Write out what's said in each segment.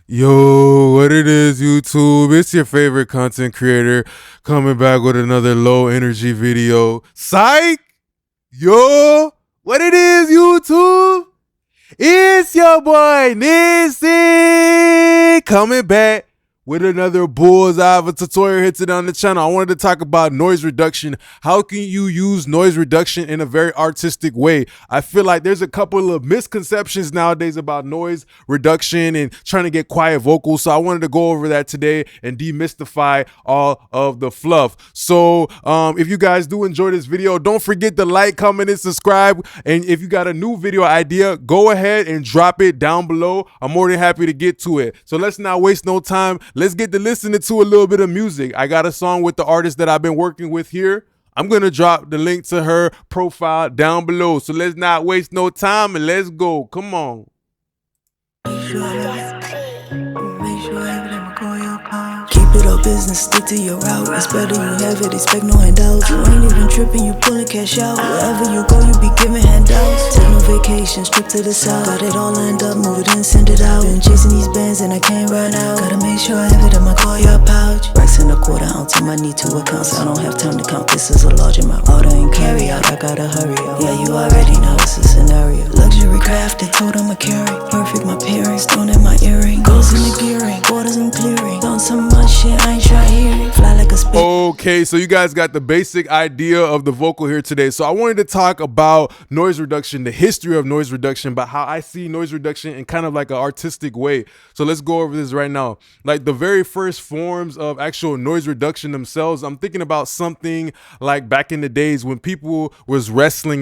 Yo, what it is, YouTube? It's your favorite content creator coming back with another low energy video. Psych! Yo, what it is, YouTube? It's your boy Nissy coming back with another bullseye of a tutorial hit on the channel. I wanted to talk about noise reduction. How can you use noise reduction in a very artistic way? I feel like there's a couple of misconceptions nowadays about noise reduction and trying to get quiet vocals. So I wanted to go over that today and demystify all of the fluff. So if you guys do enjoy this video, don't forget to like, comment, and subscribe. And if you got a new video idea, go ahead and drop it down below. I'm more than happy to get to it. So let's not waste no time. Let's get to listening to a little bit of music. I got a song with the artist that I've been working with here. I'm going to drop the link to her profile down below. So let's not waste no time and let's go. Come on. Keep it all business, stick to your route. It's better you have it, expect no handouts. You ain't even tripping, you pulling cash out. Wherever you go, you be giving handouts. Take no vacation, strip to the south. Got it all lined up, move it in, send it out. Been chasing these bands and I can't run out. Gotta make sure I have it in my car, your pouch. Racks in a quarter ounce, I might need 2 accounts. I don't have time to count, this is a large amount. Order and carry out, I gotta hurry up. Yeah, you already know it's a scenario. Luxury craft, they told I'm a carry. Perfect, my parents, stone in my earring. Goes in the gearing, borders I'm clearing. On some much shit, I ain't try here. Fly like a spit. Okay, so you guys got the basic idea of the vocal here today. So I wanted to talk about noise reduction, the history of noise reduction, but how I see noise reduction in kind of like an artistic way. So let's go over this right now. Like the very first forms of actual noise reduction themselves, I'm thinking about something like back in the days when people was wrestling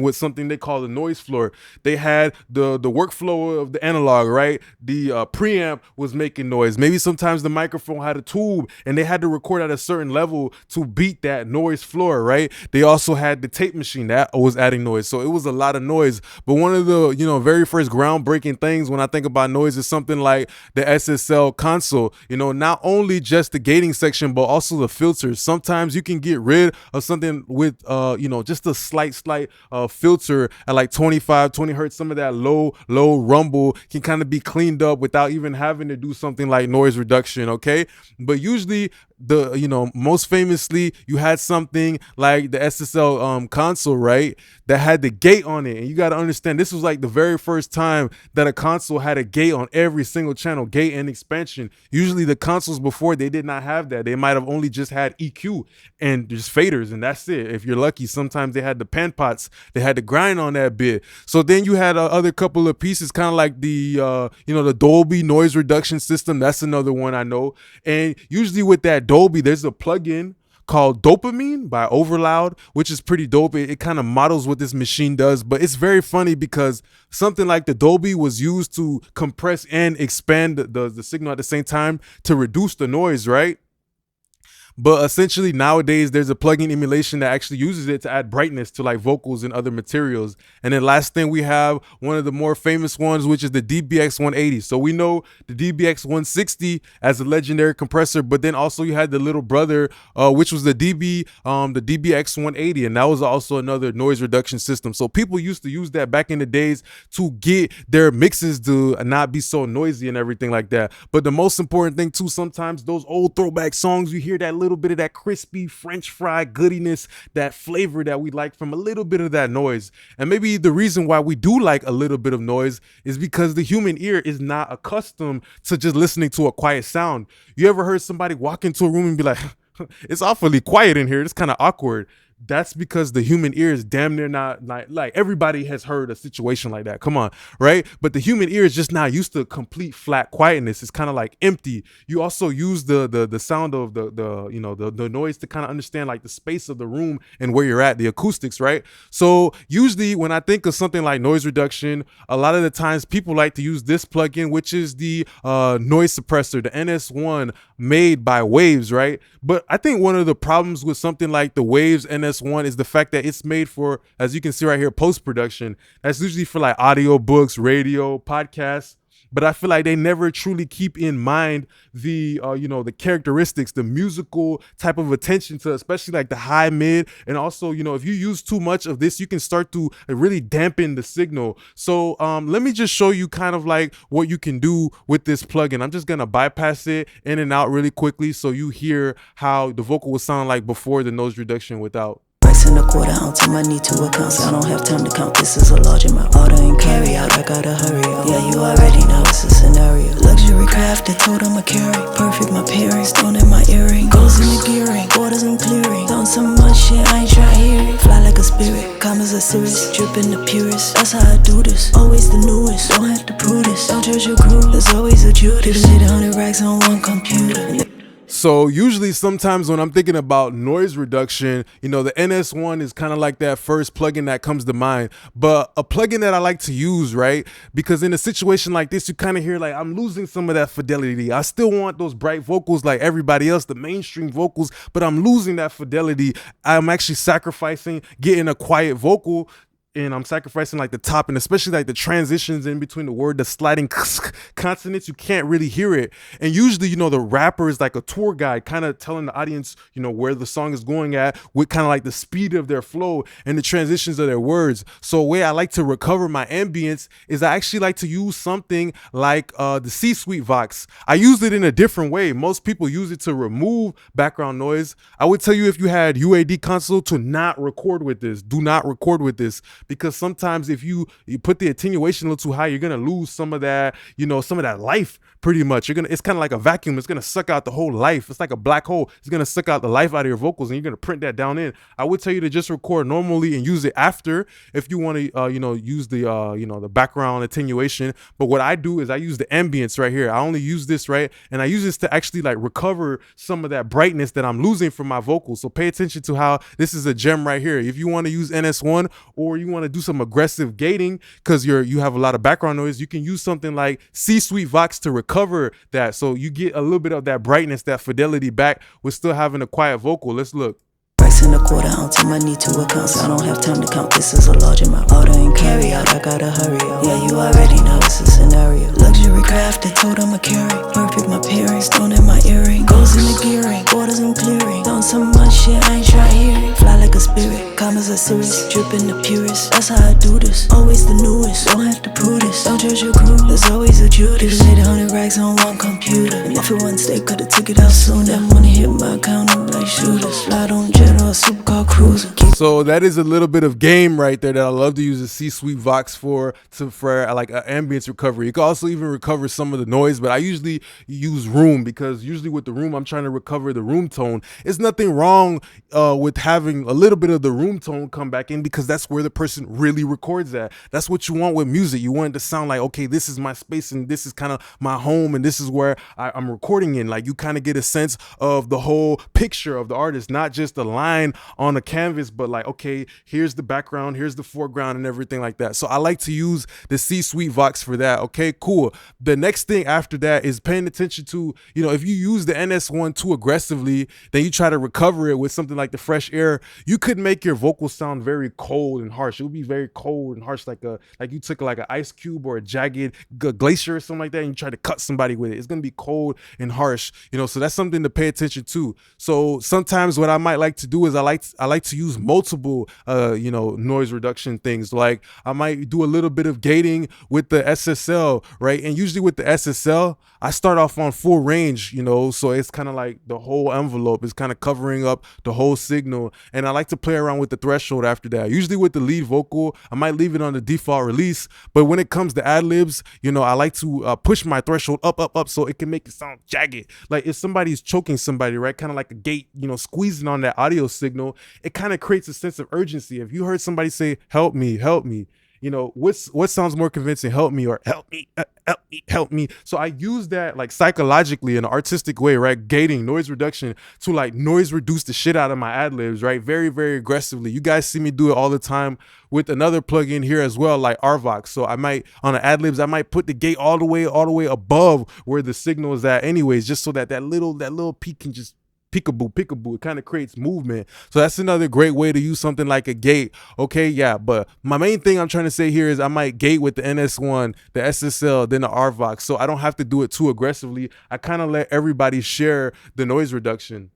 with something they call the noise floor. They had the workflow of the analog, right? The preamp was making noise. Maybe sometimes the microphone had a tube and they had to record at a certain level to beat that noise floor, right? They also had the tape machine that was adding noise. So it was a lot of noise. But one of the, very first groundbreaking things when I think about noise is something like the SSL console. Not only just the gating section, but also the filters. Sometimes you can get rid of something with, just a slight filter at like 20 hertz. Some of that low rumble can kind of be cleaned up without even having to do something like noise reduction, okay? But usually most famously, you had something like the SSL console, right, that had the gate on it. And you got to understand, this was like the very first time that a console had a gate on every single channel, gate and expansion. Usually the consoles before, they did not have that. They might have only just had EQ and just faders, and that's it. If you're lucky, sometimes they had the pan pots, they had to grind on that bit. So then you had other couple of pieces, kind of like the the Dolby noise reduction system. That's another one I know. And usually with that Dolby, there's a plugin called Dopamine by Overloud, which is pretty dope. It kind of models what this machine does, but it's very funny because something like the Dolby was used to compress and expand the signal at the same time to reduce the noise, right? But essentially nowadays there's a plugin emulation that actually uses it to add brightness to like vocals and other materials. And then last thing, we have one of the more famous ones, which is the DBX 180. So we know the DBX 160 as a legendary compressor, but then also you had the little brother, which was the DBX 180, and that was also another noise reduction system. So people used to use that back in the days to get their mixes to not be so noisy and everything like that. But the most important thing too, sometimes those old throwback songs, you hear that little bit of that crispy French fry goodiness, that flavor that we like from a little bit of that noise. And maybe the reason why we do like a little bit of noise is because the human ear is not accustomed to just listening to a quiet sound. You ever heard somebody walk into a room and be like, it's awfully quiet in here, it's kind of awkward? That's because the human ear is damn near not like everybody has heard a situation like that. Come on, right? But the human ear is just not used to complete flat quietness. It's kind of like empty. You also use the sound of the noise to kind of understand like the space of the room and where you're at, the acoustics, right? So usually when I think of something like noise reduction, a lot of the times people like to use this plugin, which is the noise suppressor, the NS1, made by Waves, right? But I think one of the problems with something like the Waves NS1 is the fact that it's made for, as you can see right here, post-production. That's usually for like audio books, radio, podcasts. but I feel like they never truly keep in mind the the characteristics, the musical type of attention to, especially like the high mid, and also if you use too much of this, you can start to really dampen the signal. So let me just show you kind of like what you can do with this plugin. I'm just gonna bypass it in and out really quickly so you hear how the vocal will sound like before the noise reduction without. In a quarter ounce to my need to account. I don't have time to count, this is a large amount. Order and carry out, I gotta hurry up. Yeah, you already know it's a scenario. Luxury craft, they told I'ma carry. Perfect, my parents, stone in my earring. Goes in the gearing, borders and clearing. Done some much shit, I ain't try hearing. Fly like a spirit, commas are serious. Dripping the purest, that's how I do this. Always the newest, don't have to prove this. Don't judge your crew, there's always a Judas. People need 100 racks on one computer. So usually sometimes when I'm thinking about noise reduction, the NS1 is kind of like that first plugin that comes to mind. But a plugin that I like to use, right? Because in a situation like this, you kind of hear like I'm losing some of that fidelity. I still want those bright vocals like everybody else, the mainstream vocals, but I'm losing that fidelity. I'm actually sacrificing getting a quiet vocal, and I'm sacrificing like the top and especially like the transitions in between the word, the sliding consonants, you can't really hear it. And usually, the rapper is like a tour guide, kind of telling the audience, where the song is going at with kind of like the speed of their flow and the transitions of their words. So a way I like to recover my ambience is I actually like to use something like the C-Suite Vox. I use it in a different way. Most people use it to remove background noise. I would tell you if you had UAD console to not record with this. Do not record with this. Because sometimes if you put the attenuation a little too high, you're gonna lose some of that, some of that life pretty much. It's kind of like a vacuum. It's gonna suck out the whole life. It's like a black hole. It's gonna suck out the life out of your vocals, and you're gonna print that down in. I would tell you to just record normally and use it after if you want to, use the, the background attenuation. But what I do is I use the ambience right here. I only use this, right? And I use this to actually like recover some of that brightness that I'm losing from my vocals. So pay attention to how this is a gem right here. If you want to use NS1 or you want to do some aggressive gating because you have a lot of background noise, you can use something like C-Suite Vox to recover that, so you get a little bit of that brightness, that fidelity back with still having a quiet vocal. Let's look. In a quarter ounce to my need to account. I don't have time to count, this is a large amount. Order and carry out, I gotta hurry up. Yeah, you already know it's a scenario. Luxury craft, they told I'ma carry. Perfect, my parents, stone in my earring. Goes in the gearing, borders and clearing. Done some much shit, I ain't try hearing. Fly like a spirit, commas are serious. Dripping the purest, that's how I do this. Always the newest, don't have to prove this. Don't judge your crew, there's always a Judas. People need 100 racks on one computer. And if it wasn't, they could've took it out sooner. That money hit my account, I'm like shooters. Fly on jet or supercar cruiser. So that is a little bit of game right there that I love to use a C-Suite Vox for like an ambience recovery. You can also even recover some of the noise, but I usually use room because usually with the room, I'm trying to recover the room tone. There's nothing wrong with having a little bit of the room tone come back in because that's where the person really records at. That's what you want with music. You want it to sound like, okay, this is my space and this is kind of my home and this is where I'm recording in. Like you kind of get a sense of the whole picture of the artist, not just a line on a canvas, but like, okay, here's the background, here's the foreground and everything like that. So I like to use the C-Suite Vox for that. Okay, cool. The next thing after that is paying attention to, if you use the NS1 too aggressively, then you try to recover it with something like the fresh air, you could make your vocals sound very cold and harsh. It would be very cold and harsh, like you took like an ice cube or a jagged glacier or something like that and you try to cut somebody with it. It's gonna be cold and harsh, so that's something to pay attention to. So sometimes what I might like to do is I like to use multiple noise reduction things. Like I might do a little bit of gating with the SSL, right? And usually with the SSL, I start off on full range, so it's kind of like the whole envelope is kind of covering up the whole signal. And I like to play around with the threshold after that. Usually with the lead vocal, I might leave it on the default release, but when it comes to ad-libs, I like to push my threshold up so it can make it sound jagged. Like if somebody's choking somebody, right? Kind of like a gate, squeezing on that audio signal, it kind of creates a sense of urgency. If you heard somebody say, help me, what sounds more convincing? Help me or help me, help me. So I use that like psychologically in an artistic way, right? Gating, noise reduction to like noise reduce the shit out of my ad-libs, right? Very, very aggressively. You guys see me do it all the time with another plugin here as well, like RVox. So I might, on the ad-libs, I might put the gate all the way above where the signal is at anyways, just so that little peak can just peekaboo, peekaboo. It kind of creates movement. So that's another great way to use something like a gate. Okay, yeah, but my main thing I'm trying to say here is I might gate with the NS1, the SSL, then the RVOX, so I don't have to do it too aggressively. I kind of let everybody share the noise reduction.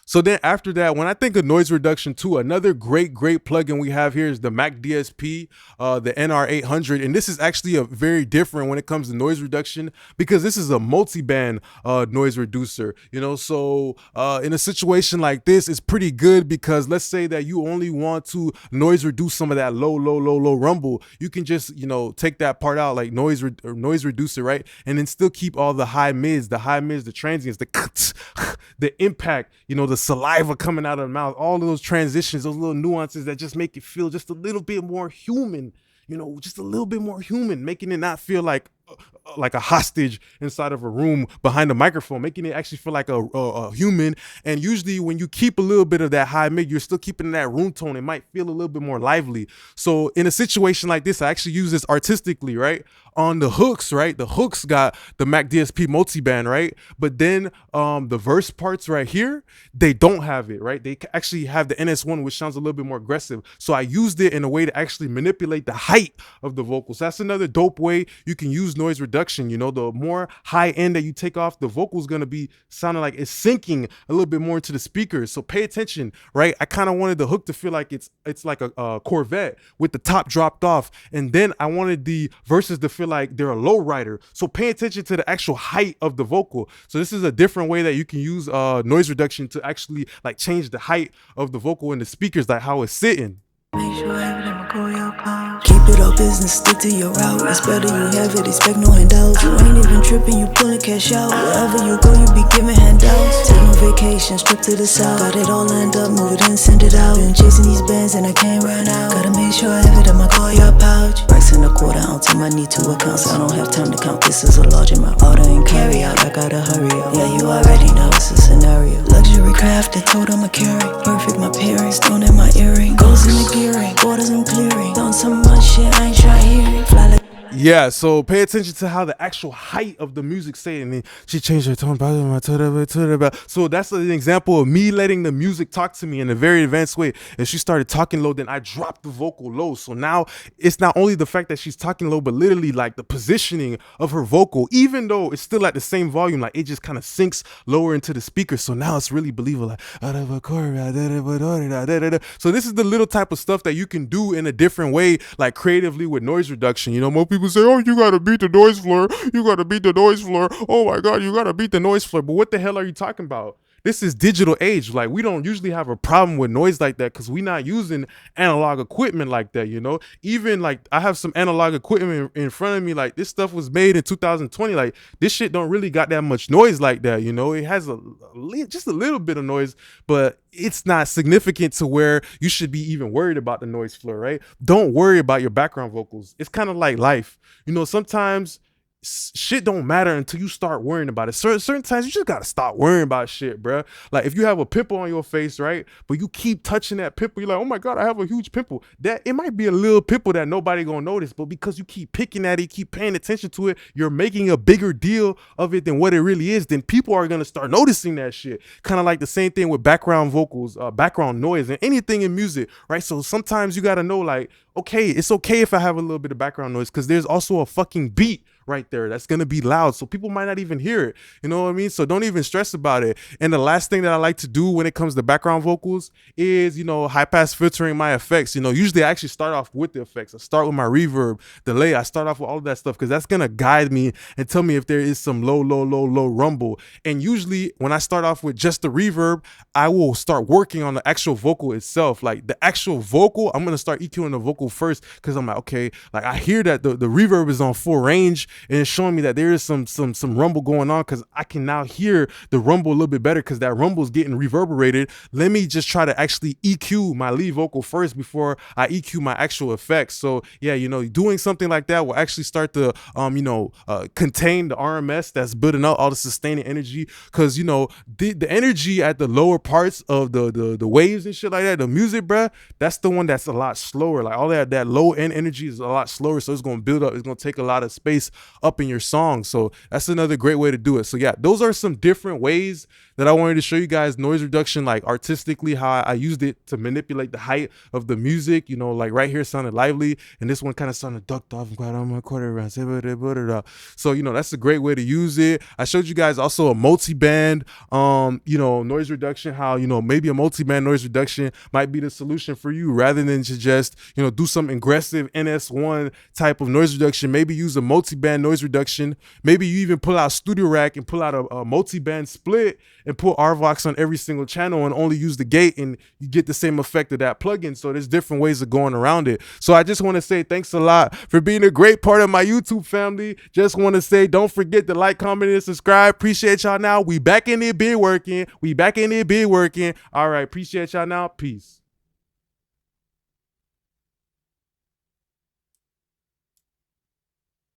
So then after that, when I think of noise reduction too, another great plugin we have here is the McDsp, the NR800. And this is actually a very different when it comes to noise reduction because this is a multi-band noise reducer, you know? So in a situation like this, it's pretty good because let's say that you only want to noise reduce some of that low rumble. You can just, you know, take that part out like noise reducer, right? And then still keep all the high mids, the transients, the impact, you know, the saliva coming out of the mouth, all of those transitions, those little nuances that just make it feel just a little bit more human, you know, just a little bit more human, making it not feel like a hostage inside of a room behind a microphone, making it actually feel like a human. And usually when you keep a little bit of that high mid, you're still keeping that room tone. It might feel a little bit more lively. So in a situation like this, I actually use this artistically, right? On the hooks, right? The hooks got the McDsp multiband, right? But then the verse parts right here, they don't have it, right? They actually have the NS1, which sounds a little bit more aggressive. So I used it in a way to actually manipulate the height of the vocals. That's another dope way you can use noise reduction. You know, the more high end that you take off, the vocal is going to be sounding like it's sinking a little bit more into the speakers. So pay attention, right? I kind of wanted the hook to feel like it's like a Corvette with the top dropped off. And then I wanted the verses to feel like they're a low rider. So pay attention to the actual height of the vocal. So this is a different way that you can use noise reduction to actually like change the height of the vocal in the speakers, like how it's sitting. Make sure everything will go your power. Keep it all business, stick to your route. It's better you have it, expect no handouts. You ain't even tripping, you pulling cash out. Wherever you go, you be giving handouts. Take no vacation, strip to the south. Got it all lined up, move it in, send it out. Been chasing these bands and I can't run out. Gotta make sure I have it in my call your pouch. Racks in a quarter ounce in my need to accounts. I don't have time to count, this is a large amount. Order and carry out, I gotta hurry up. Yeah, you already know it's a scenario. Luxury crafted, told I'm a carry. Perfect my parents, stone in my earring. Goes in the gearing, borders I'm clearing. Done so much shit, I ain't try hearing. Fly like Yeah, so pay attention to how the actual height of the music say, and then she changed her tone. So that's an example of me letting the music talk to me in a very advanced way. If she started talking low, then I dropped the vocal low. So now it's not only the fact that she's talking low, but literally like the positioning of her vocal, even though it's still at the same volume, like it just kind of sinks lower into the speaker. So now it's really believable. Like, so this is the little type of stuff that you can do in a different way, like creatively with noise reduction. You know, more people say, oh, you gotta beat the noise floor, you gotta beat the noise floor, oh my god, you gotta beat the noise floor. But what the hell are you talking about? This is digital age. Like, we don't usually have a problem with noise like that because we're not using analog equipment like that, you know? Even like I have some analog equipment in front of me, like this stuff was made in 2020. Like this shit don't really got that much noise like that, you know? It has just a little bit of noise, but it's not significant to where you should be even worried about the noise floor, right? Don't worry about your background vocals. It's kind of like life. You know, sometimes shit don't matter until you start worrying about it. Certain times you just gotta stop worrying about shit, bro. Like if you have a pimple on your face, right, but you keep touching that pimple, you're like, oh my god, I have a huge pimple. That it might be a little pimple that nobody gonna notice, but because you keep picking at it, keep paying attention to it, you're making a bigger deal of it than what it really is. Then people are gonna start noticing that shit. Kind of like the same thing with background vocals, background noise, and anything in music, right? So sometimes you gotta know, like, okay, it's okay if I have a little bit of background noise because there's also a fucking beat right there that's gonna be loud, so people might not even hear it. You know what I mean? So don't even stress about it. And the last thing that I like to do when it comes to background vocals is, you know, high pass filtering my effects. You know, usually I actually start off with the effects. I start with my reverb, delay. I start off with all of that stuff because that's gonna guide me and tell me if there is some low rumble. And usually when I start off with just the reverb, I will start working on the actual vocal itself. Like the actual vocal, I'm gonna start EQing the vocal first because I'm like, okay, like I hear that the reverb is on full range and it's showing me that there is some rumble going on because I can now hear the rumble a little bit better because that rumble is getting reverberated. Let me just try to actually EQ my lead vocal first before I EQ my actual effects. So yeah, you know, doing something like that will actually start to contain the RMS that's building up all the sustaining energy, because you know the energy at the lower parts of the waves and shit like that, the music, bruh, that's the one that's a lot slower. Like all that low end energy is a lot slower, so it's gonna build up, it's gonna take a lot of space up in your song. So that's another great way to do it. So yeah, those are some different ways that I wanted to show you guys noise reduction, like artistically, how I used it to manipulate the height of the music. You know, like right here sounded lively, and this one kind of sounded ducked off and quite on my quarter around. So, you know, that's a great way to use it. I showed you guys also a multi-band, you know, noise reduction, how, you know, maybe a multi-band noise reduction might be the solution for you rather than to just, you know, do some aggressive NS1 type of noise reduction. Maybe use a multi-band noise reduction. Maybe you even pull out Studio Rack and pull out a multi-band split and put RVox on every single channel and only use the gate, and you get the same effect of that plugin. So there's different ways of going around it. So I just want to say thanks a lot for being a great part of my YouTube family. Just want to say, don't forget to like, comment, and subscribe. Appreciate y'all now. We back in there, be working. We back in there, be working. All right. Appreciate y'all now. Peace.